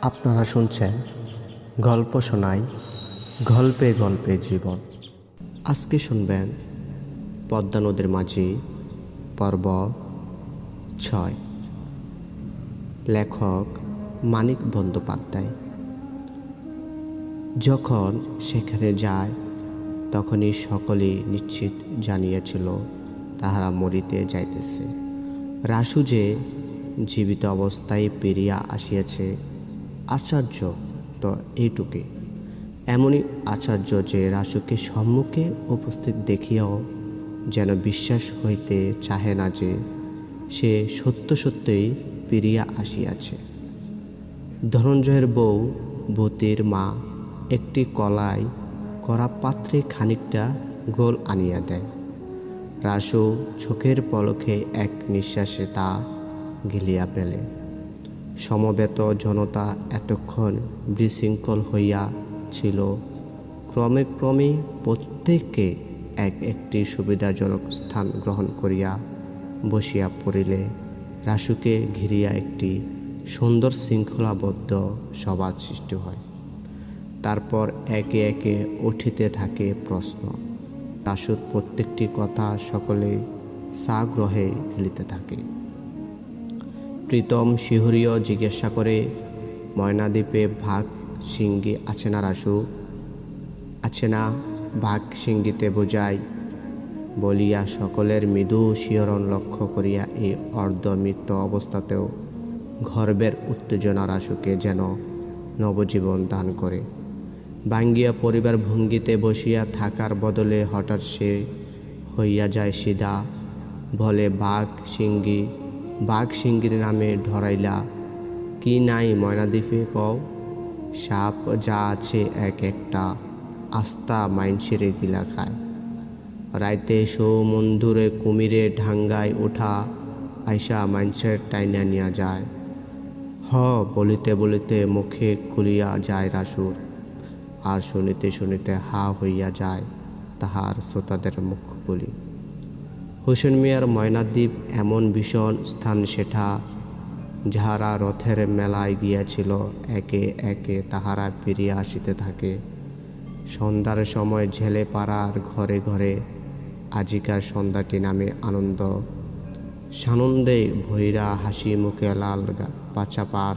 আপনারা শুনছেন গল্প শোনাই গল্পে গল্পে জীবন। আজকে শুনবেন পদ্মা নদীর মাঝি পর্ব 6। লেখক মানিক বন্দ্যোপাধ্যায়। যখন সেখানে যায় তখনই সকলেই নিশ্চিত জানিয়েছিল তাহারা মরিতে যাইতেছে। রাসু যে জীবিত অবস্থায় পেরিয়া আসিয়াছে আশ্চর্য তো এইটুকু। এমনই আশ্চর্য যে রাসুকে সম্মুখে উপস্থিত দেখিয়াও যেন বিশ্বাস হইতে চাহে না যে সে সত্য সত্যই পেরিয়া আসিয়াছে। ধনঞ্জয়ের বউ বতীর মা একটি কলাই করা পাত্রে খানিকটা গোল আনিয়া দেয়। রাসু চোখের পলকে এক নিঃশ্বাসে তা গিলিয়া ফেলে। সমবেত জনতা এতক্ষণ বিশৃঙ্খল হইয়া ছিল। ক্রমে ক্রমে প্রত্যেককে এক একটি সুবিধাজনক স্থান গ্রহণ করিয়া বসিয়া পড়িলে রাসুকে ঘিরিয়া একটি সুন্দর শৃঙ্খলাবদ্ধ সভার সৃষ্টি হয়। তারপর একে একে উঠিতে থাকে প্রশ্ন। রাসুর প্রত্যেকটি কথা সকলে সাগ্রহে গিলিতে থাকে। প্রীতম শিহরিও জিজ্ঞাসা করে, ময়নাদ্বীপে ভাগ সিঙ্গি আছে না রাসু? আছে না, ভাগ সিঙ্গিতে বোঝাই বলিয়া সকলের মৃদু শিহরণ লক্ষ্য করিয়া এই অর্ধমৃত অবস্থাতেও গর্বের উত্তেজনা রাসুকে যেন নবজীবন দান করে। ভাঙ্গিয়া পরিবার ভঙ্গিতে বসিয়া থাকার বদলে হঠাৎ সে হইয়া যায় সিধা, বলে বাঘ সিঙ্গির নামে ধরাইলা কি নাই ময়নাদ্বীপে কও? সাপ যা আছে এক একটা আস্তা মাইনছিরে গিলা খায়। রাইতে সমুন্দরে কুমিরে ঢাঙ্গায় ওঠা আইসা মাইনছের টাইনা নিয়া যায়। বলিতে বলিতে মুখে খুলিয়া যায় রাসুর, আর শুনিতে শুনিতে হা হইয়া যায় তাহার শ্রোতাদের মুখগুলি। হোসেন মিয়ার ময়নাদ্বীপ এমন ভীষণ স্থান সেটা, যাহারা রথের মেলায় গিয়াছিল একে একে তাহারা ফিরিয়া আসিতে থাকে। সন্ধ্যার সময় ঝেলে পাড়ার ঘরে ঘরে আজিকার সন্ধ্যাটি নামে আনন্দ। সানন্দে ভৈরা হাসি মুখে লাল পাচাপার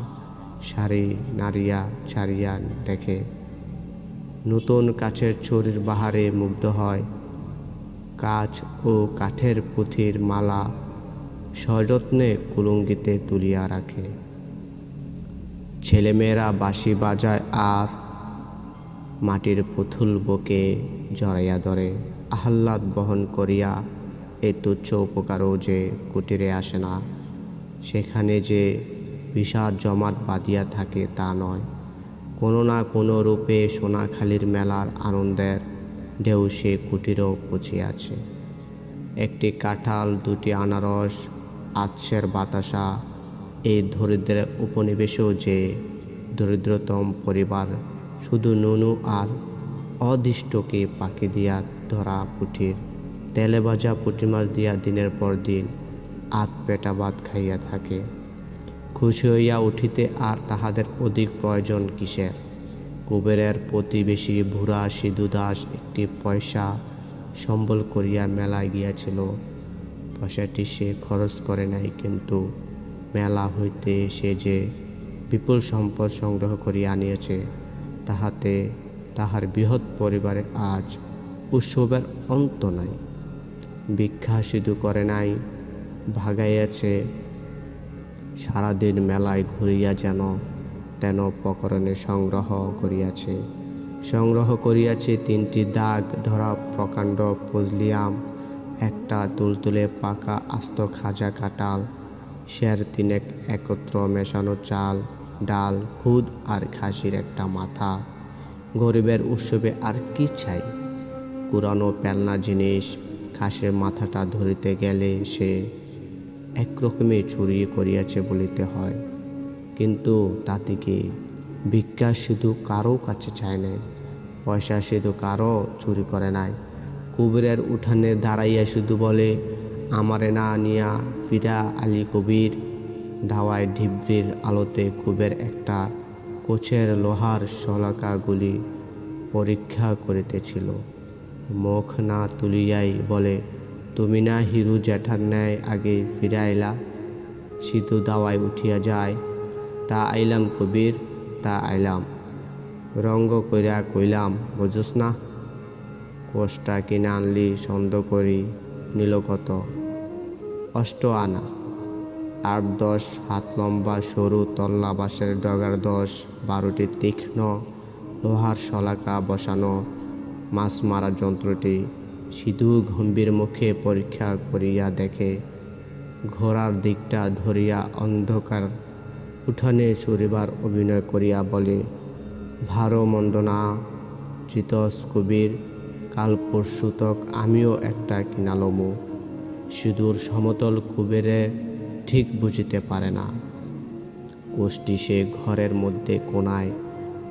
শাড়ি নাড়িয়া ছাড়িয়া দেখে। নূতন কাচের ছড়ির বাহারে মুগ্ধ হয়। কাচ ও কাঠের পুঁথির মালা সযত্নে কুলুঙ্গিতে তুলিয়া রাখে। ছেলেমেয়েরা বাঁশি বাজায় আর মাটির পুতুল বুকে জড়াইয়া ধরে। আহ্লাদ বহন করিয়া এই তুচ্ছ উপকারও যে কুটিরে আসে না, সেখানে যে বিষাদ জমাট বাঁধিয়া থাকে তা নয়। কোনো না কোনো রূপে সোনাখালির মেলার আনন্দের ঢেউ সে কুটিরেও পৌঁছিয়াছে। একটি কাঁঠাল, দুটি আনারস, আতসের বাতাসা, এই দরিদ্রের উপনিবেশেও যে দরিদ্রতম পরিবার শুধু নুনু আর অদিষ্টকে পাকি দিয়া ধরা পুঁটির তেলে ভাজা পুঁটি মাছ দিয়া দিনের পর দিন আধ পেটা ভাত খাইয়া থাকে। খুশি হইয়া উঠিতে আর তাহাদের অধিক প্রয়োজন কিসের? কুবেরের প্রতিবেশী ভুরা সিধু দাস একটি পয়সা সম্বল করিয়া মেলায় গিয়াছিল। পয়সাটি সে খরচ করে নাই, কিন্তু মেলা হইতে সে যে বিপুল সম্পদ সংগ্রহ করিয়া আনিয়াছে তাহাতে তাহার বৃহৎ পরিবারে আজ উৎসবের অন্ত নাই। ভিক্ষা সিধু করে নাই, ভাগাইয়াছে। সারাদিন মেলায় ঘুরিয়া যেন তেন প্রকরণে সংগ্রহ করিয়াছে 3টি দাগ ধরা প্রকাণ্ড ফজলিয়াম, একটা তুলতুলে পাকা আস্ত খাজা কাঁঠাল, সের 3 একত্র মেশানো চাল ডাল, খুদ আর খাসির একটা মাথা। গরিবের উৎসবে আর কি চাই? পুরানো পেলনা জিনিস। খাসির মাথাটা ধরিতে গেলে সে একরকমই চুরি করিয়াছে বলিতে হয়, কিন্তু তাতে কি? ভিক্ষা সিধু কারো কাছে চায় নাই, পয়সা সিধু কারো চুরি করে নাই। কুবেরের উঠানে দাঁড়াইয়া শুধু বলে, আমারে না নিয়া ফিরা আলী কবির। ধাওয়ায় ঢিবরির আলোতে কুবের একটা কোচের লোহার শলাকাগুলি পরীক্ষা করিতেছিল। মুখ না তুলিয়াই বলে, তুমি না হিরু জ্যাঠার ন্যায় আগে ফিরাইলা? সিধু দাওয়ায় উঠিয়া যায়, তা আইলাম কবির, তা আইলাম। রঙ্গ কইরা কইলাম, বুঝোস না? কোষটা কিনে আনলি সন্দেহ করি, নিল কত? 8 আনা। 8-10 হাত লম্বা সরু তল্লা বাঁশের ডগার 10-12টি তীক্ষ্ণ লোহার শলাকা বসানো মাছ মারা যন্ত্রটি সিধু গম্ভীর মুখে পরীক্ষা করিয়া দেখে। ঘোড়ার দিকটা ধরিয়া অন্ধকার উঠানে চড়িবার অভিনয় করিয়া বলে, ভারো মন্দ না চিতস কবির, কাল পরশু তক আমিও একটা কিনালমু। সিধুর সমতল কুবেরে ঠিক বুঝিতে পারে না। কোষ্টি সে ঘরের মধ্যে কোনায়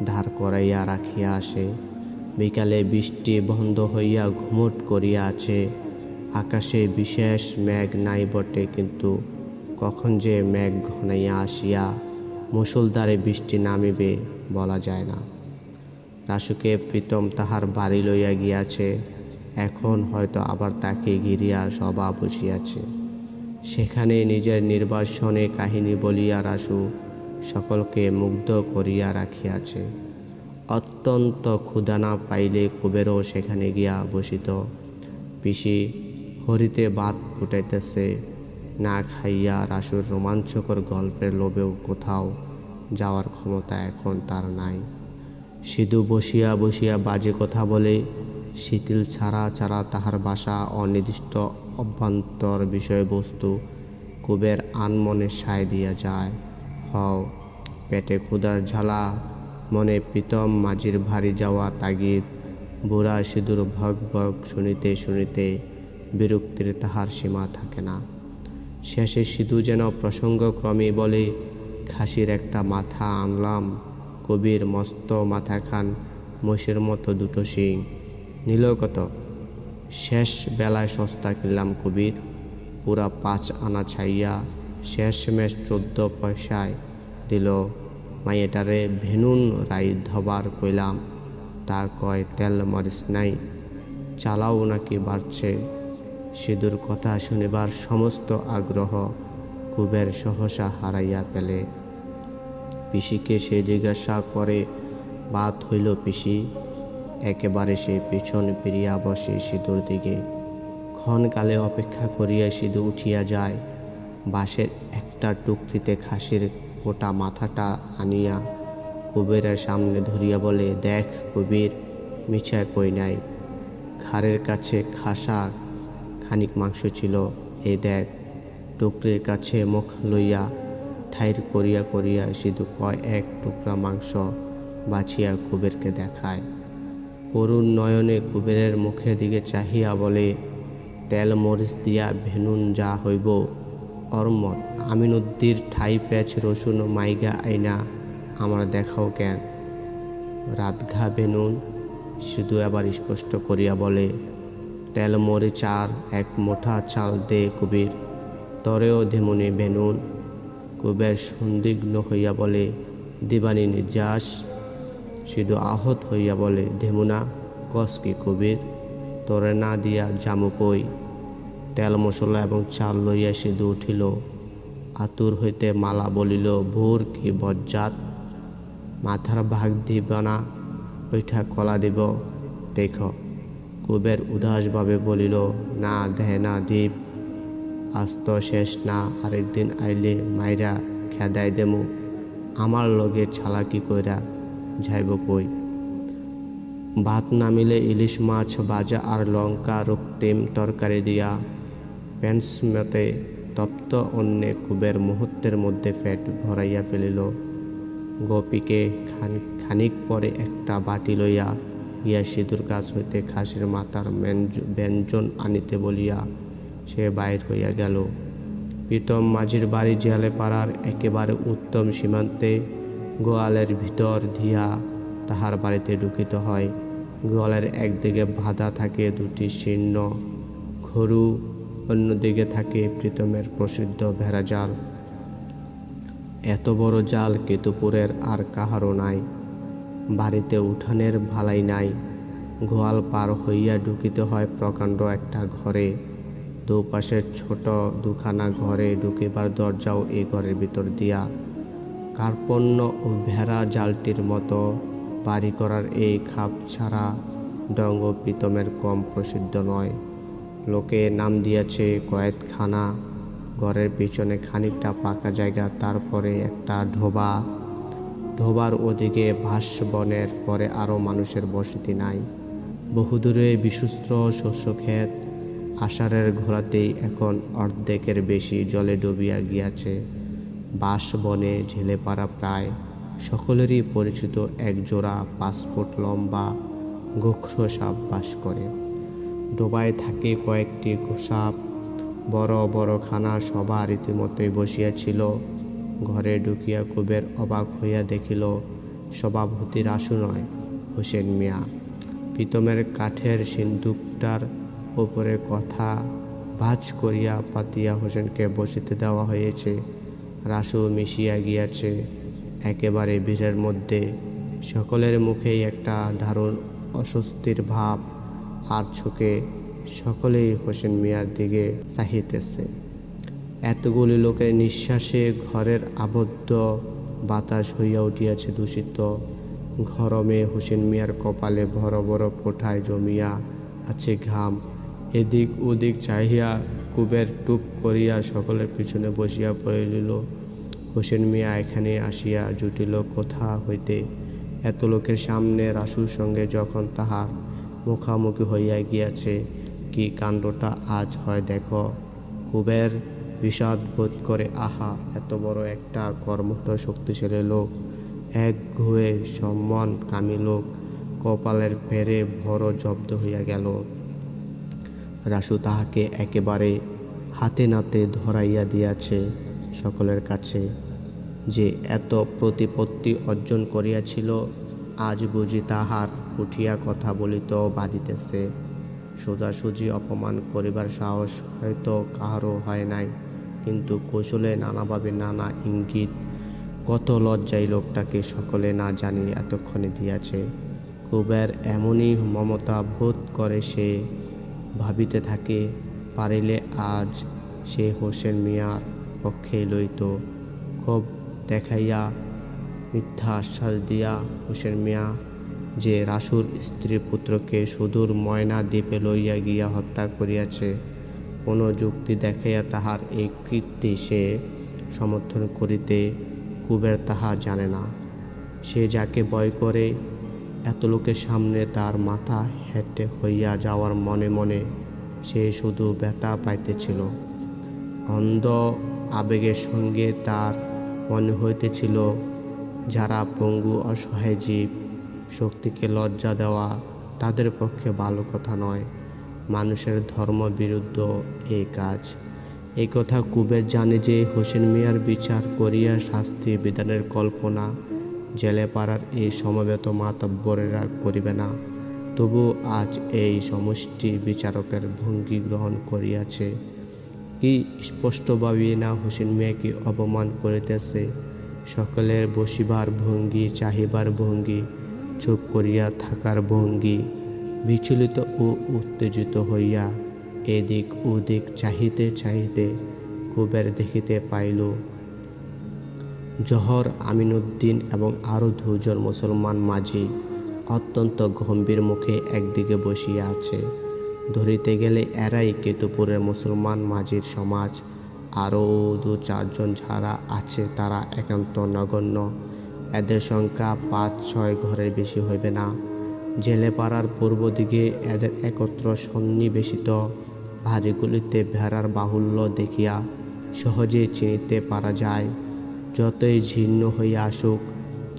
ধার করাইয়া রাখিয়া আসে। বিকালে বৃষ্টি বন্ধ হইয়া ঘুমট করিয়া আছে। আকাশে বিশেষ মেঘ নাই বটে, কিন্তু কখন যে মেঘ ঘনাইয়া আসিয়া মুষলধারে বৃষ্টি নামিবে বলা যায় না। রাসুকে প্রীতম তাহার বাড়ি লইয়া গিয়াছে। এখন হয়তো আবার তাকে ঘিরিয়া সভা বসিয়াছে। সেখানে নিজের নির্বাসনে কাহিনী বলিয়া রাসু সকলকে মুগ্ধ করিয়া রাখিয়াছে। অত্যন্ত ক্ষুধা না পাইলে কুবেরও সেখানে গিয়া বসিত। পিসি হরিতে ভাত ফুটাইতেছে। না খাইয়া রাসুর রোমাঞ্চকর গল্পের লোভেও কোথাও যাওয়ার ক্ষমতা এখন তার নাই। সিধু বসিয়া বসিয়া বাজে কথা বলে। শিথিল ছাড়া ছাড়া তাহার বাসা অনির্দিষ্ট অভ্যন্তর বিষয়বস্তু কুবের আনমনে সায় দিয়া যায়। হও পেটে ক্ষুধার ঝালা, মনে প্রীতম মাঝির ভারী যাওয়া তাগিদ। বুড়া সিধুর ভগ ভগ শুনিতে শুনিতে বিরক্তির তাহার সীমা থাকে না। শেষে সিধু যেন প্রসঙ্গক্রমে বলে, খাসির একটা মাথা আনলাম কবির, মস্ত মাথাখান, মহিষের মতো 2টো শিং, নিল কত? শেষ বেলায় সস্তা কিনলাম কবির, পুরা 5 আনা ছাইয়া শেষমেশ 14 পয়সায় দিল। মাইয়েটারে ভেনুন রাই ধবার কইলাম, তা কয় তেল মরিচ নাই, চালাও নাকি বাড়ছে। সিধুর কথা শুনিবার সমস্ত আগ্রহ কুবের সহসা হারাইয়া পেলে। পিসিকে সে জিজ্ঞাসা করে, বাত হইল পিসি? একেবারে সে পিছন ফিরিয়া বসে সিধুর দিকে। ক্ষণকালে অপেক্ষা করিয়া সিধু উঠিয়া যায়। বাঁশের একটা টুকরিতে খাসির গোটা মাথাটা আনিয়া কুবেরের সামনে ধরিয়া বলে, দেখ কবির, মিছা কই নাই, ঘাড়ের কাছে খাসা খানিক মাংস ছিল, এই দেখ। টুকরির কাছে মুখ লইয়া ঠাইর করিয়া করিয়া সিধু কয় 1 টুকরা মাংস বাছিয়া কুবেরকে দেখায়। করুণ নয়নে কুবেরের মুখের দিকে চাহিয়া বলে, তেল মরিচ দিয়া ভেনুন যা হইব অরমত, আমিনুদ্দির ঠাই পেঁচ রসুন মাইগা আইনা আমার দেখাও কেন? রাতঘা ভেনুন। সিধু আবার স্পষ্ট করিয়া বলে, তেল মরিচ আর 1 মুঠা চাল দে কবির, তরেও ধেমুনি ভেনুন। কুবের সন্দিগ্ধ হইয়া বলে, দিবানি নির্যাস। সিধু আহত হইয়া বলে, ধেমুনা কস কি কবির, তরে না দিয়া জামু কই? তেল মশলা এবং চাল লইয়া সিধু উঠিল। আতুর হইতে মালা বলিল, ভোর কি বজ্জাত, মাথার ভাগ দিব না, ওইটা কলা দিব দেখ। কুবের উদাসভাবে বলিল, না দেহে না দ্বীপ, আজ তো শেষ না, আরেকদিন আইলে মাইরা খেদাই দেমু। আমার লগে ছালাকি কইরা যাইব কই? ভাত নামিলে ইলিশ মাছ ভাজা আর লঙ্কা রক্তিম তরকারি দিয়া পেন্সমতে তপ্ত অন্নে কুবের মুহূর্তের মধ্যে পেট ভরাইয়া ফেলিল। গোপীকে খানিক পরে একটা বাটি লইয়া গিয়া সিধুর কাছ হইতে খাসির মাথার ব্যঞ্জন আনিতে বলিয়া সে বাহির হইয়া গেল। প্রীতম মাঝির বাড়ি জিয়ালে পাড়ার একেবারে উত্তম সীমান্তে। গোয়ালের ভিতর দিয়া তাহার বাড়িতে ঢুকিতে হয়। গোয়ালের একদিকে বাঁধা থাকে 2টি শীর্ণ গরু, অন্যদিকে থাকে প্রীতমের প্রসিদ্ধ ভেড়াজাল। এত বড় জাল কেতুপুরের আর কাহারও নাই। বাড়িতে উঠানের ভালাই নাই। গোয়াল পার হইয়া ঢুকিতে হয় প্রকাণ্ড একটা ঘরে। দুপাশের ছোট দুখানা ঘরে ঢুকিবার দরজাও এই ঘরের ভিতর দিয়া। কার্পণ্য ও ভেড়া জালটির মতো বাড়ি করার এই খাপ ছাড়া ডঙ্গ পিতমের কম প্রসিদ্ধ নয়। লোকে নাম দিয়াছে কয়েতখানা। ঘরের পিছনে খানিকটা পাকা জায়গা, তারপরে একটা ঢোবা। ঢোবার ওদিকে ভাসবনের পরে আরও মানুষের বসতি নাই। বহুদূরে বিশুস্ত্র শস্যক্ষেত। আষাঢ়ের ঘোরাতেই এখন অর্ধেকের বেশি জলে ডুবিয়া গিয়াছে। বাঁশবনে ঝেলেপাড়া প্রায় সকলেরই পরিচিত একজোড়া 5 ফুট লম্বা গোখরো সাপ বাস করে। ডোবায় থাকে কয়েকটি গোসাপ। বড় বড় খানা সভা রীতিমতোই বসিয়াছিল। ঘরে ঢুকিয়া কুবের অবাক হইয়া দেখিল সভাপতি রাসু নয়, হোসেন মিয়া। পিতমের কাঠের সিন্দুকটার উপরে কথা ভাঁজ করিয়া পাতিয়া হোসেনকে বসিতে দেওয়া হয়েছে। রাসু মিশিয়া গিয়াছে একেবারে ভিড়ের মধ্যে। সকলের মুখেই একটা দারুণ অস্বস্তির ভাব, আর চোখে সকলেই হোসেন মিয়ার দিকে চাহিতেছে। এতগুলি লোকের নিঃশ্বাসে ঘরের আবদ্ধ বাতাস হইয়া উঠিয়াছে দূষিত। গরমে হোসেন মিয়ার কপালে বড় বড় ফোঁটায় জমিয়া আছে ঘাম। এদিক ওদিক চাহিয়া কুবের টুপ করিয়া সকলের পিছনে বসিয়া পড়িল। হোসেন মিয়া এখানে আসিয়া জুটিল কোথা হইতে। এত লোকের সামনে রাসুর সঙ্গে যখন তাহার মুখামুখি হইয়া গিয়াছে, কি কাণ্ডটা আজ হয় দেখো। কুবের বিষাদ বোধ করে, আহা, এত বড় একটা কর্মঠ শক্তিশালী লোক, এক ঘুয়ে সম্মান কামী লোক, কপালের ফেরে বড় জব্দ হইয়া গেল। রাসু তাহাকে একেবারে হাতে নাতে ধরাইয়া দিয়াছে সকলের কাছে। যে এত প্রতিপত্তি অর্জন করিয়াছিল, আজ বুঝি তাহার উঠিয়া কথা বলিত বাধিতেছে। সোজাসুজি অপমান করিবার সাহস হয়তো কাহারও হয় নাই, কিন্তু কৌশলে নানাভাবে নানা ইঙ্গিত কত লজ্জায় লোকটাকে সকলে না জানি এতক্ষণে দিয়াছে। কুবের এমনই মমতা বোধ করে। সে ভাবিতে থাকে, পারিলে আজ সে হোসেন মিয়ার পক্ষে লইত। ক্ষোভ দেখাইয়া মিথ্যা আশ্বাস দিয়া হোসেন মিয়া যে রাসুর স্ত্রী পুত্রকে সুদূর ময়না দ্বীপে লইয়া গিয়া হত্যা করিয়াছে, কোনো যুক্তি দেখাইয়া তাহার এই কৃত্যে সে সমর্থন করিতে কুবের তাহা জানে না। সে যাকে ভয় করে, এত লোকের সামনে তার মাথা হেঁটে হইয়া যাওয়ার মনে মনে সে শুধু ব্যথা পাইতেছিল। অন্ধ আবেগের সঙ্গে তার মনে হইতেছিল, যারা পঙ্গু অসহায় জীব, শক্তিকে লজ্জা দেওয়া তাদের পক্ষে ভালো কথা নয়। মানুষের ধর্ম বিরুদ্ধ এই কাজ। এই কথা কুবের জানে যে হোসেন মিয়ার বিচার করিয়া শাস্তি বিধানের কল্পনা জেলে পাড়ার এই সমবেত মাতব্বরেরা করিবে না। তবু আজ এই সমষ্টি বিচারকের ভঙ্গি গ্রহণ করিয়াছে। কি স্পষ্টভাবে না হোসেন মিয়াকে অপমান করিতেছে। সকলের বসিবার ভঙ্গি, চাহিবার ভঙ্গি, চুপ করিয়া থাকার ভঙ্গি, বিচলিত ও উত্তেজিত হইয়া এদিক ওদিক চাহিতে চাহিতে কুবের দেখিতে পাইল জহর, আমিনউদ্দিন এবং আরও 2 জন মুসলমান মাঝি অত্যন্ত গম্ভীর মুখে একদিকে বসিয়া আছে। ধরিতে গেলে এরাই কেতুপুরের মুসলমান মাঝির সমাজ। আরও 2-4 জন যারা আছে তারা একান্ত নগণ্য। এদের সংখ্যা 5-6 ঘরের বেশি হইবে না। জেলেপাড়ার পূর্ব দিকে এদের একত্র সন্নিবেশিত ভারিগুলিতে ভেড়ার বাহুল্য দেখিয়া সহজে চিনিতে পারা যায়। যতই ঝীর্ণ হইয়া আসুক,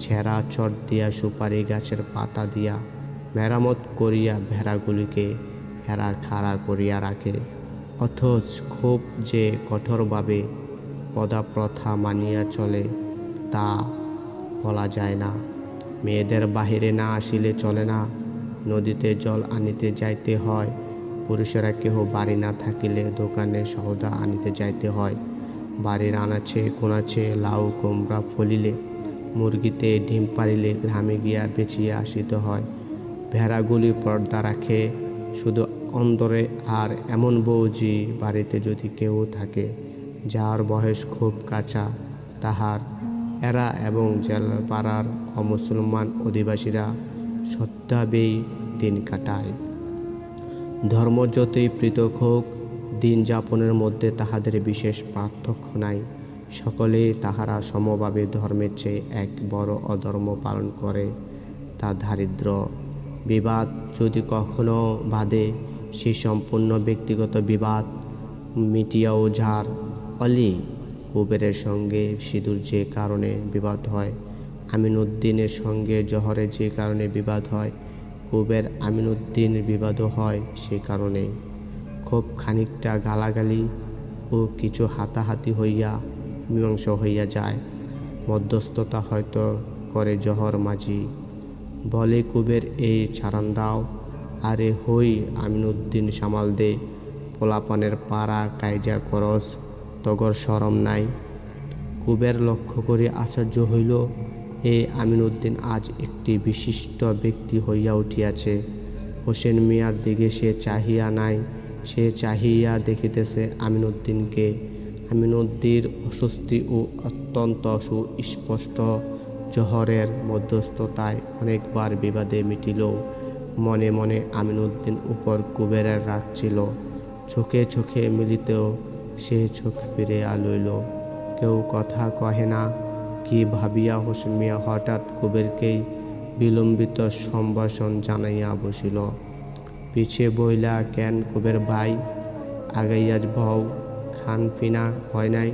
ছেঁড়া চট দিয়া সুপারি গাছের পাতা দিয়া মেরামত করিয়া ভেড়াগুলিকে এরা খাড়া করিয়া রাখে। অথচ খুব যে কঠোরভাবে পদাপ্রথা মানিয়া চলে তা বলা যায় না। মেয়েদের বাহিরে না আসিলে চলে না। নদীতে জল আনিতে যাইতে হয়। পুরুষেরা কেহ বাড়ি না থাকিলে দোকানে সওদা আনিতে যাইতে হয়। বাড়ির আনাচে কোনাচে লাউ কুমড়া ফলিলে, মুরগিতে ডিম পারিলে গ্রামে গিয়া বেচিয়া আসিতে হয়। ভেড়াগুলি পর্দা রাখে শুধু অন্দরে। আর এমন বউজি বাড়িতে যদি কেউ থাকে যার বয়স খুব কাঁচা, তাহার এরা এবং জেলপাড়ার অমুসলমান অধিবাসীরা শ্রদ্ধাবেই দিন কাটায়। ধর্ম যতই পৃথক হোক, দিন যাপনের মধ্যে তাহাদের বিশেষ পার্থক্য নাই। সকলেই তাহারা সমভাবে ধর্মের চেয়ে এক বড় অধর্ম পালন করে, তা দারিদ্র। বিবাদ যদি কখনো বাধে, সে সম্পূর্ণ ব্যক্তিগত বিবাদ। মিটিয়াও ঝাড় অলি কুবেরের সঙ্গে সিঁদুর যে কারণে বিবাদ হয়, আমিনউদ্দিনের সঙ্গে জহরের যে কারণে বিবাদ হয়, কুবের আমিনউদ্দিন বিবাদও হয় সে কারণে। খুব খানিকটা গালাগালি ও কিছু হাতাহাতি হইয়া মীমাংসা হইয়া যায়। মধ্যস্থতা হয়তো করে জহর মাঝি। বলে কুবের এই ছাড়ান দাও, আরে হই আমিনউদ্দিন সামাল দে, পোলাপানের পাড়া কাইজা করস, তগর শরম নাই। কুবের লক্ষ্য করে আশ্চর্য হইল, এ আমিনউদ্দিন আজ একটি বিশিষ্ট ব্যক্তি হইয়া উঠিয়াছে। হোসেন মিয়ার দিকে সে চাহিয়া নাই, সে চাহিয়া দেখিতেছে আমিনউদ্দিনকে। আমিনউদ্দিন অস্বস্তি ও অত্যন্ত সুস্পষ্ট। জহরের মধ্যস্থতায় অনেকবার বিবাদে মিটিল। মনে মনে আমিনউদ্দিন উপর কুবেরের রাগ ছিল। চোখে চোখে মিলিতেও সে চোখ ফিরিয়া লইল। কেউ কথা কহে না। কি ভাবিয়া হোসেন মিয়া হঠাৎ কুবেরকেই বিলম্বিত সম্ভাষণ জানাইয়া বসিল। পিছে বইলা, কেন কুবের ভাই, আগাইয়াজ ভও, খান পিনা হয় নাই?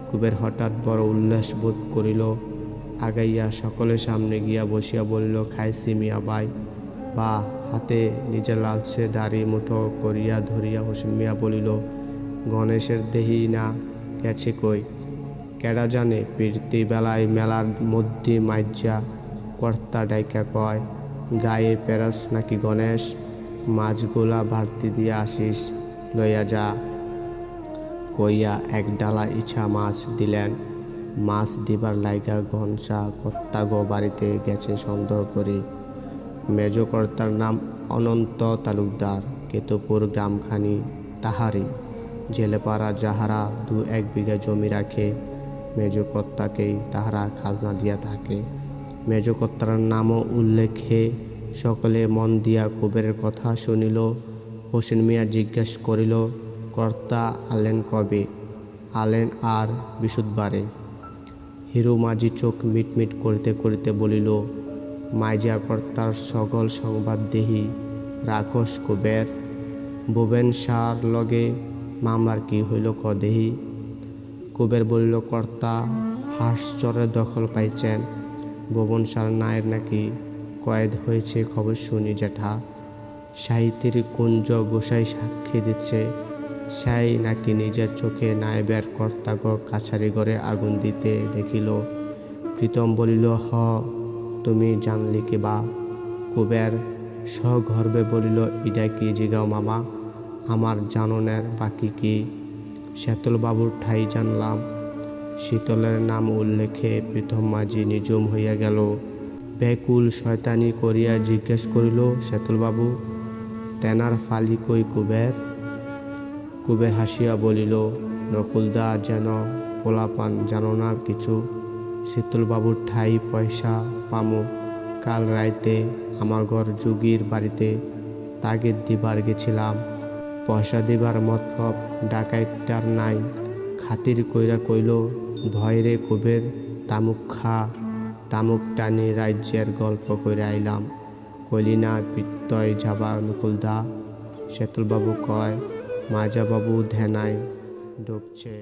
কুবের হঠাৎ বড় উল্লাস বোধ করিল। আগাইয়া সকলের সামনে গিয়া বসিয়া বলিল, খাইছি মিয়া ভাই। বা হাতে নিজের লালচে দাড়ি মুঠো করিয়া ধরিয়া হোসেন মিয়া বলিল, গণেশের দেহি না গেছে কই? কেডা জানে, প্রীতি বেলায় মেলার মধ্যে মাইজা কর্তা ডাইকা কয়, গায়ে পেরাস নাকি গণেশ, মাছগুলা বাড়তি দিয়া আসিস, লইয়া যা। কইয়া এক ডালা ইছা মাছ দিলেন। মাছ দিবার লাইগা ঘনসা কর্তাগো বাড়িতে গেছে সন্দেহ করি। মেজ কর্তার নাম অনন্ত তালুকদার, কেতুপুর গ্রামখানি তাহারি। জেলেপাড়া যাহারা 2-1 বিঘা জমি রাখে, মেজ কর্তাকেই তাহারা খাজনা দিয়া থাকে। মেজ কর্তার নামও উল্লেখে সকলে মন দিয়া কুবেরের কথা শুনিল। হোসেন মিয়া জিজ্ঞেস করিল, কর্তা আলেন কবে? আলেন আর বিশুদ্ধবারে। হিরু মাঝি চোখ মিটমিট করিতে করিতে বলিল, মাইজা কর্তার সকল সংবাদ দেহি রাখস কুবের। ভুবেন সার লগে মামলার কি হইল ক দেহি। কুবের বলিল, কর্তা হাঁসচরের দখল পাইছেন, ভুবন সার নায়ের নাকি কয়েদ হয়েছে খবর শুনি জ্যাঠা। সাহিত্যের কুঞ্জ গোসাই সাক্ষী দিচ্ছে, সাই নাকি নিজের চোখে নায়েবের কর্তাগ কাছারি ঘরে আগুন দিতে দেখিল। প্রীতম বলিল, হ তুমি জানলি কি বা? কুবের সগর্বে বলিল, ইডা কি জিগাও মামা, আমার জাননের বাকি কি? শেতলবাবুর ঠাই জানলাম। শীতলের নাম উল্লেখে প্রীতম মাঝি নিঝুম হইয়া গেল। ব্যাকুল শয়তানি করিয়া জিজ্ঞেস করিল, শেতলবাবু তেনার ফালি কই কুবের? কুবের হাসিয়া বলিল, নকুলদা যেন পোলাপান জানো না কিছু। শীতলবাবুর ঠাই পয়সা পামু। কাল রাইতে আমাগর যুগীর বাড়িতে তাগিদ দিবার গেছিলাম। পয়সা দিবার মতলব ডাকাইটার নাই। খাতির কইরা কইল, ভয়রে কুবের, তামুক খা। তামুক টানি রাজ্যের গল্প কইরা আইলাম। কইলি না পিত্তয় যাবা নকুলদা? শেতলবাবু কয়, মাজাবাবু ধ্যানায় ডুবছে।